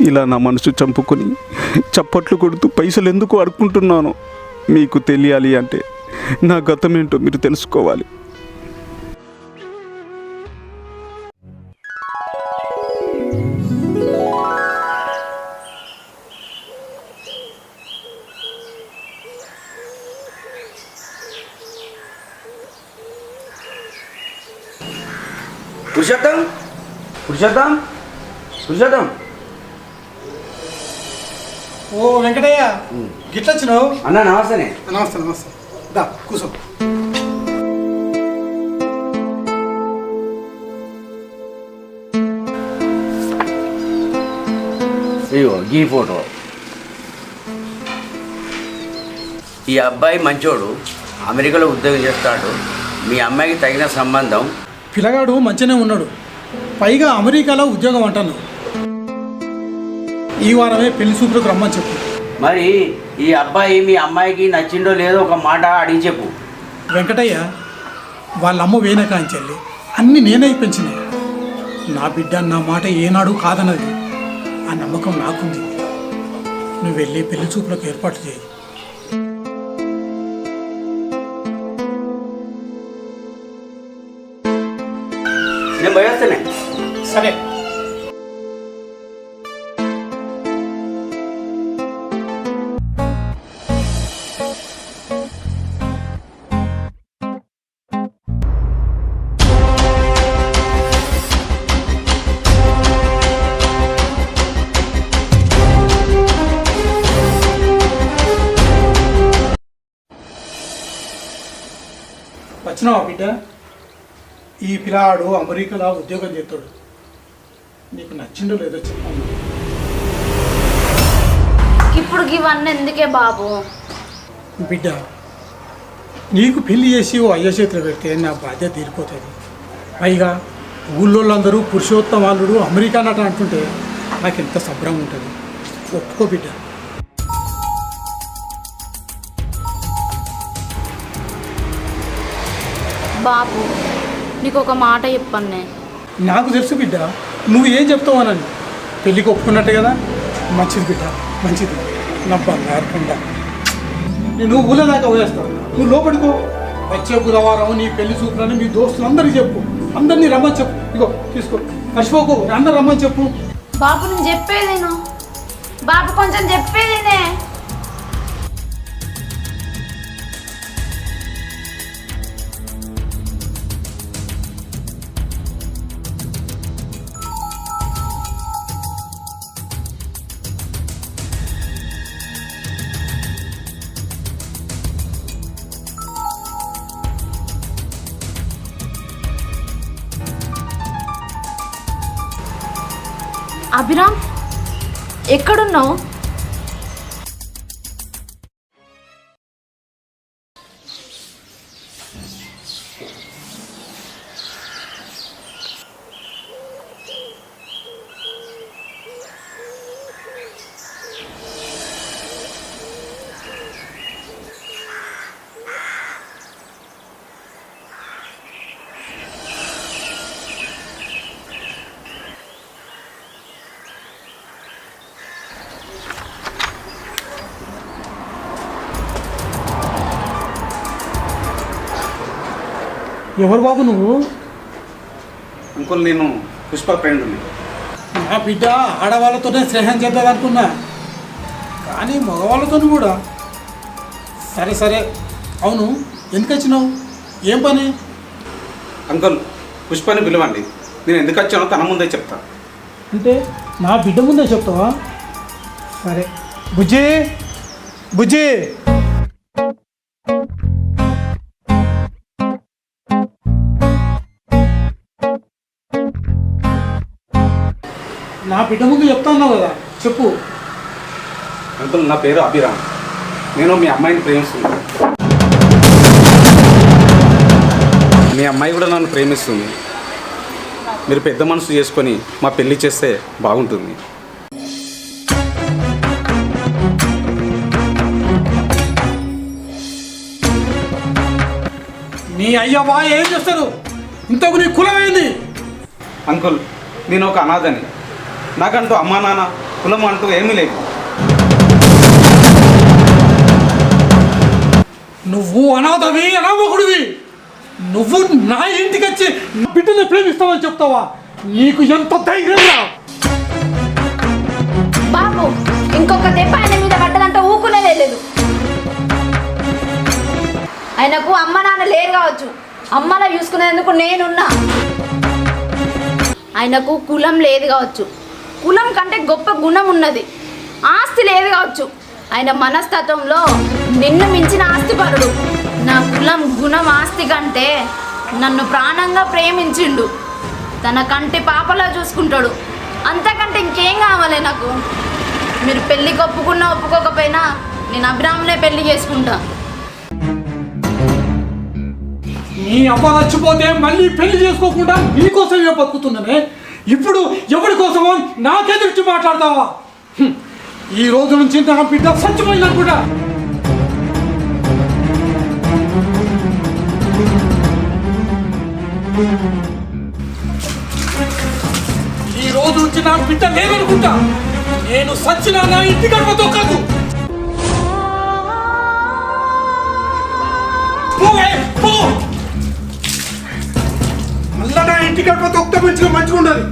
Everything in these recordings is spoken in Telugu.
ఇలా నా మనసు చంపుకొని చప్పట్లు కొడుతూ పైసలు ఎందుకు అడుక్కుంటున్నానో మీకు తెలియాలి అంటే నా గతం ఏంటో మీరు తెలుసుకోవాలి. పురుషోత్తం పురుషోత్తం పురుషోత్తం. ఓ వెంకటయ్య, గిట్ల వచ్చినావు? అన్నా నమస్తేనే. నమస్తే నమస్తే. దా కూర్చో. అయ్యో ఈ ఫోటో. ఈ అబ్బాయి మంచోడు, అమెరికాలో ఉద్యోగం చేస్తాడు. మీ అమ్మాయికి తగిన సంబంధం. పిల్లగాడు మంచిగానే ఉన్నాడు, పైగా అమెరికాలో ఉద్యోగం అంటాను. ఈ వారమే పెళ్లి చూపులకు రమ్మని చెప్పు. మరి ఈ అబ్బాయి మీ అమ్మాయికి నచ్చిండో లేదో ఒక మాట అడిగి చెప్పు. వెంకటయ్య, వాళ్ళ అమ్మ వేనకాంచెల్లి అన్నీ నేనే పెంచినాయి. నా బిడ్డ నా మాట ఏనాడు కాదన్నది. ఆ నమ్మకం నాకుంది. నువ్వు వెళ్ళి పెళ్లి చూపులకు ఏర్పాటు చేయి. నేను భయస్తేనే. సరే. వచ్చినావా బిడ్డ? ఈ పిల్లాడు అమెరికాలో ఉద్యోగం చేస్తాడు. నీకు నచ్చిండో లేదో చెప్పాను. ఇప్పుడు ఇవన్నీ ఎందుకే బాబు? బిడ్డ, నీకు పెళ్లి చేసి ఓ అయ్య చేతిలో పెడితే నా బాధ్యత తీరిపోతుంది. పైగా ఊళ్ళోళ్ళందరూ పురుషోత్తమాలుడు అమెరికా నట అంటుంటే నాకు ఎంత సంబరం ఉంటుంది. ఒప్పుకో బిడ్డ. బాబు, నీకు ఒక మాట చెప్పన్నే. నాకు తెలుసు బిడ్డ, నువ్వు ఏం చెప్తావు అని. పెళ్ళికి ఒప్పుకున్నట్టే కదా? మంచిది బిడ్డ, మంచిది. నా బంగారు కొండ. నేను ఊళ్ళో దాకా పోయేస్తాను, నువ్వు లోపడికో. వచ్చే బుధవారం నీ పెళ్లి చూపులని మీ దోస్తులందరికీ చెప్పు. అందరినీ రమ్మని చెప్పు. ఇగో తీసుకో, మర్చిపోకు. అందరు రమ్మని చెప్పు. బాబు, నేను చెప్పేదేను. బాబు, కొంచెం చెప్పేదేనే. అభిరామ్, ఎక్కడున్నావు? ఎవరు బాబు నువ్వు? అంకుల్, నేను పుష్ప ఫ్రెండ్ని. నా బిడ్డ ఆడవాళ్ళతోనే స్నేహం చేద్దాం అనుకున్నా, కానీ మగవాళ్ళతో కూడా. సరే సరే, అవును ఎందుకు వచ్చినావు? ఏం పని? అంకుల్, పుష్పని పిలవండి. నేను ఎందుకు వచ్చానో తన ముందే చెప్తా. అంటే నా బిడ్డ ముందే చెప్తావా? సరే. బుజ్జి, బుజ్జి. నా బిడ్డ ముందు చెప్తా ఉన్నావు కదా, చెప్పు. అంకుల్, నా పేరు అభిరామ్. నేను మీ అమ్మాయిని ప్రేమిస్తున్నాను. మీ అమ్మాయి కూడా నన్ను ప్రేమిస్తుంది. మీరు పెద్ద మనసు చేసుకొని మా పెళ్లి చేస్తే బాగుంటుంది. నీ అయ్యవా ఏం చేస్తారు? ఇంతకు నీ కులం ఏంది? అంకుల్, నేను ఒక అనాథని. నాకంటూ అమ్మా నాన్న కులం అంటూ ఏమీ లేదు. నువ్వు అనాథవి అనామకుడివి. నువ్వు నా ఇంటికి వచ్చి నా బిడ్డని ప్రేమిస్తావని చెప్తావా? నీకు ఎంత ధైర్యం రా? బాబు ఇంకొక దెబ్బ ఆయన మీద పడ్డదంటే ఊకునేదే లేదు. ఆయనకు అమ్మ నాన్న లేరు కావచ్చు, అమ్మలా చూసుకునేందుకు నేనున్నా. ఆయనకు కులం లేదు కావచ్చు, కులం కంటే గొప్ప గుణం ఉన్నది. ఆస్తి లేదు కావచ్చు, ఆయన మనస్తత్వంలో నిన్ను మించిన ఆస్తిపరుడు. నా కులం గుణం ఆస్తి కంటే నన్ను ప్రాణంగా ప్రేమించిండు. తన కంటి పాపలా చూసుకుంటాడు. అంతకంటే ఇంకేం కావాలి నాకు? మీరు పెళ్ళికి ఒప్పుకున్నా ఒప్పుకోకపోయినా నేను అభిరామ్నే పెళ్లి చేసుకుంటా. నీ అమ్మ చచ్చిపోతే మళ్ళీ పెళ్లి చేసుకోకుండా నీకోసమే బతుకుతున్నానే. ఇప్పుడు ఎవరి కోసమో నాకెదుర్చి మాట్లాడతావా? ఈ రోజు నుంచి నా బిడ్డ చచ్చిపోయినా కూడా ఈ రోజు నుంచి నా బిడ్డ లేదనుకుంటా. నేను సచ్చినా నా ఇంటి గడపతో కాదు. మళ్ళా నా ఇంటి గడపతో ఒక్క మంచిగా ఉండాలి.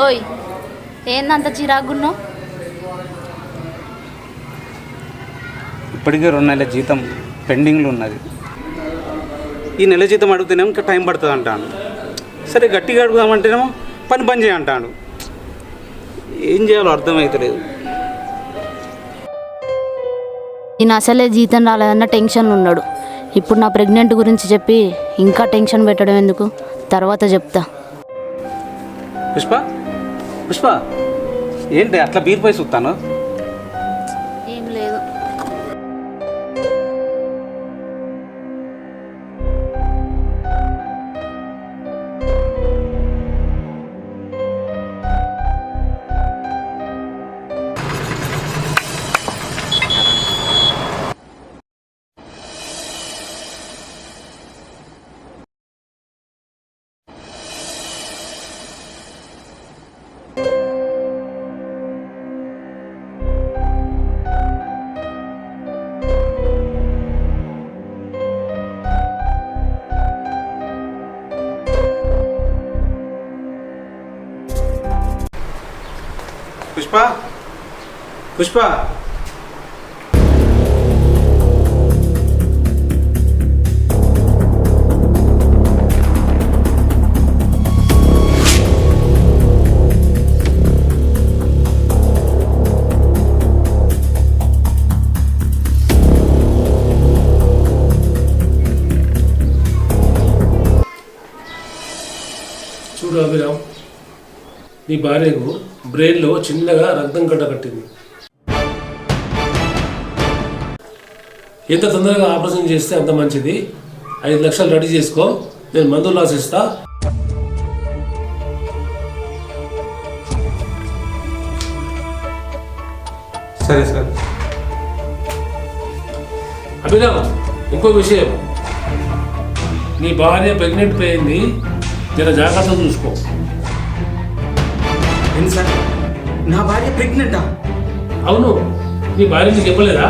ఓయ్ ఏందంత చిరాకున్నావు? ఇప్పటికే 2 నెలల జీతం పెండింగ్లో ఉన్నది. ఈ నెల జీతం అడిగితేనేమో ఇంకా టైం పడుతుంది అంటాను. సరే గట్టిగా అడుగుదామంటేనేమో పని చేయంటాడు. ఏం చేయాలో అర్థమవుతలేదు. నేను అసలే జీతం రాలేదన్న టెన్షన్లో ఉన్నాడు. ఇప్పుడు నా ప్రెగ్నెంట్ గురించి చెప్పి ఇంకా టెన్షన్ పెట్టడం ఎందుకు? తర్వాత చెప్తా. పుష్ప ఏంటి అట్లా బీర్పై చూస్తాను? ఏం లేదు. పుష్ప చూడు అభిరామ్, నీ భార్యకు బ్రెయిన్లో చిన్నగా రక్తం గడ్డ కట్టింది. ఎంత తొందరగా ఆపరేషన్ చేస్తే అంత మంచిది. 5 లక్షలు రెడీ చేసుకో, నేను మందులు రాసిస్తా. సరే సార్. అభిరామ్, ఇంకో విషయం, నీ భార్య ప్రెగ్నెంట్ అయింది, జర జాగ్రత్త చూసుకో. ఏంటి సార్, నా భార్య ప్రెగ్నెంటా? అవును, నీ భార్య నీకు చెప్పలేదా?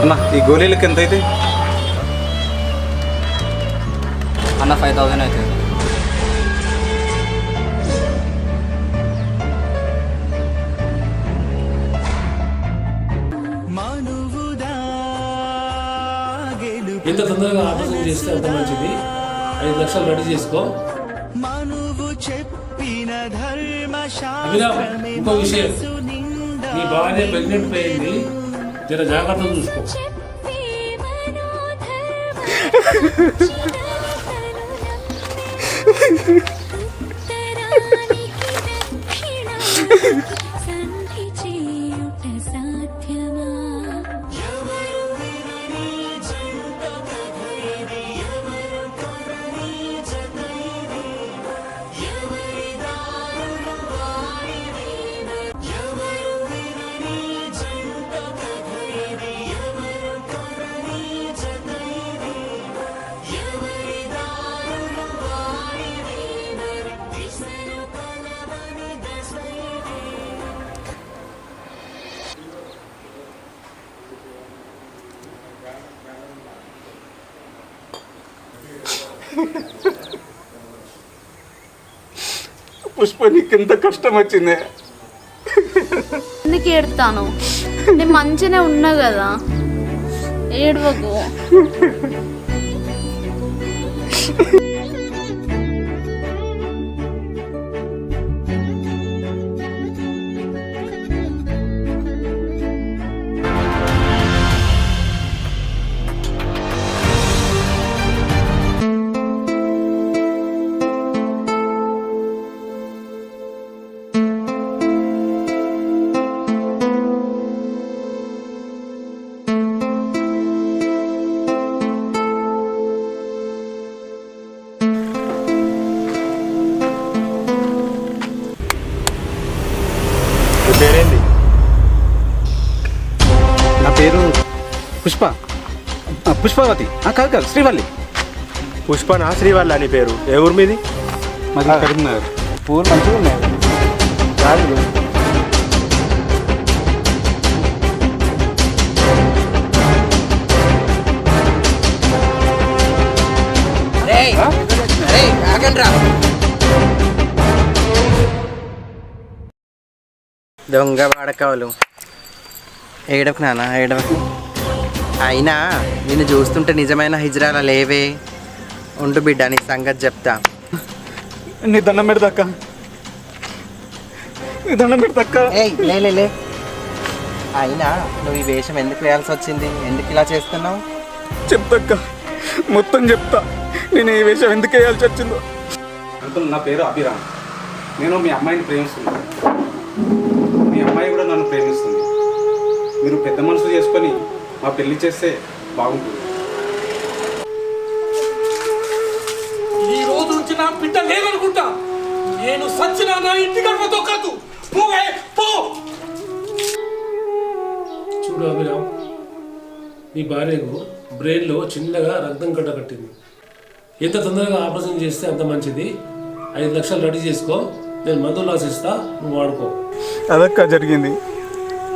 అన్న ఈ గోళీలకి ఎంత అయితే? అన్న 5000 అవుతుంది. ఎంత తొందరగా ఆపరేషన్ చేస్తే అంత మంచిది. 5 లక్షలు రెడీ చేసుకో. అభిరామ్, ఇంకో విషయం, నీ భార్య ప్రెగ్నెంట్ పోయింది, జర జాగ్రత్తగా చూసుకో. పుష్ప నీకెంత కష్టం వచ్చిందే. ఎందుకు ఏడుతాను? నేను మంచిగానే ఉన్నా కదా, ఏడవకు. పేరేంటి? నా పేరు పుష్ప. పుష్పవతి. కాదు కాదు, శ్రీవల్లి. పుష్పనా శ్రీవల్లి అని పేరు? ఏ ఊరు మీది? మాది కరీంనగర్. ఊరు మంచిగా ఉన్నాయి. రాదు దొంగ వాడకవులు. ఏడవకు నాన్న, ఏడవకు. అయినా నిన్ను చూస్తుంటే నిజమైన హిజ్రాల లేవే. ఉండు బిడ్డ, నీ సంగతి చెప్తా. నీ దండం పెడతాక్క, నీ దండం పెడతాక్క. ఏయ్ లే. అయినా నువ్వు ఈ వేషం ఎందుకు వేయాల్సి వచ్చింది? ఎందుకు ఇలా చేస్తున్నావు? చెప్తాక్క, మొత్తం చెప్తా. నేను ఈ విషయం ఎందుకు వేయాల్సి వచ్చిందో. అంకుల్, నా పేరు అభిరామ్. నేను మీ అమ్మాయిని ప్రేమిస్తున్నాను. మీ అమ్మాయి కూడా నన్ను ప్రేమిస్తుంది. మీరు పెద్ద మనసు చేసుకొని మా పెళ్లి చేస్తే బాగుంటుంది. ఈ రోజు నుంచి నా బిడ్డ లేదనుకుంటా. నేను సచ్చినా నా ఇంటి గడపతో కాదు. పోవే పో. చూడు అభిరామ్, నీ భార్యకు బ్రెయిన్లో చిన్నగా రక్తం గడ్డ కట్టింది. ఎంత తొందరగా ఆపరేషన్ చేస్తే అంత మంచిది. 5 లక్షలు రెడీ చేసుకో, నేను మందులు రాసిస్తా, నువ్వు వాడుకో. అదక్క జరిగింది.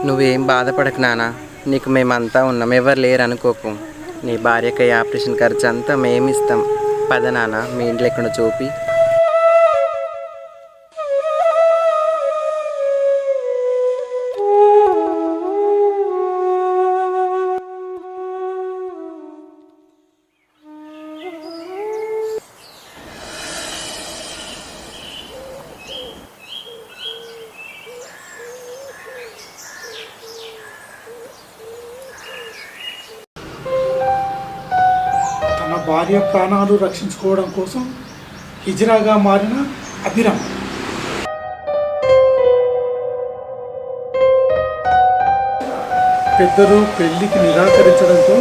నువ్వేం బాధపడకు నాన్న, నీకు మేమంతా ఉన్నాం, ఎవరు లేరు అనుకోకు. నీ భార్యకి ఆపరేషన్ ఖర్చు అంతా మేమిస్తాం. పద నాన్న, మీ ఇంట్లో ఎక్కడ చూపి. తన భార్య ప్రాణాలు రక్షించుకోవడం కోసం హిజ్రాగా మారిన అభిరామ్. పెద్దలు పెళ్లికి నిరాకరించడంతో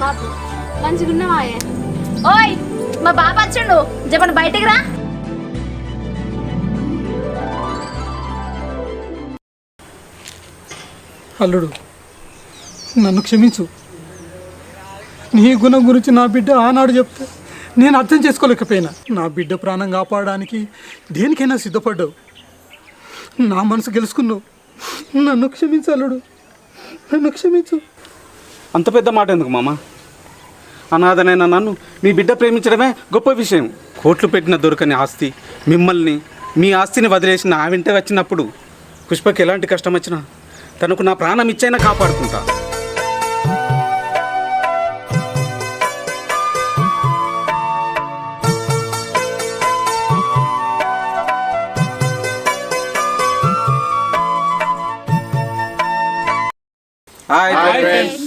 బాబు మంచిగున్నావా? ఓయ్, మా బాబు వచ్చిండు, చెప్పండి బయటికి రా. అల్లుడు నన్ను క్షమించు. నీ గుణం గురించి నా బిడ్డ ఆనాడు చెప్తే నేను అర్థం చేసుకోలేకపోయినా. నా బిడ్డ ప్రాణం కాపాడడానికి దేనికైనా సిద్ధపడ్డావు. నా మనసు గెలుచుకున్నావు. నన్ను క్షమించు అల్లుడు, నన్ను క్షమించు. అంత పెద్ద మాట ఎందుకు మామ? అనాథనైన నన్ను మీ బిడ్డ ప్రేమించడమే గొప్ప విషయం. కోట్లు పెట్టిన దొరకని ఆస్తి, మిమ్మల్ని మీ ఆస్తిని వదిలేసిన ఆ వెంట వచ్చినప్పుడు పుష్పకి ఎలాంటి కష్టం వచ్చినా తనకు నా ప్రాణం ఇచ్చైనా కాపాడుకుంటా. Hi friends,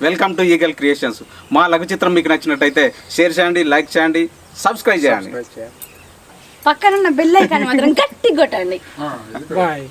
welcome to Eagle Creations. మా లఘు చిత్రం మీకు నచ్చినట్టయితే షేర్ చేయండి, లైక్ చేయండి, సబ్స్క్రైబ్ చేయండి. పక్కనున్న బెల్ ఐకాన్ మాత్రం గట్టి కొట్టండి. బాయ్.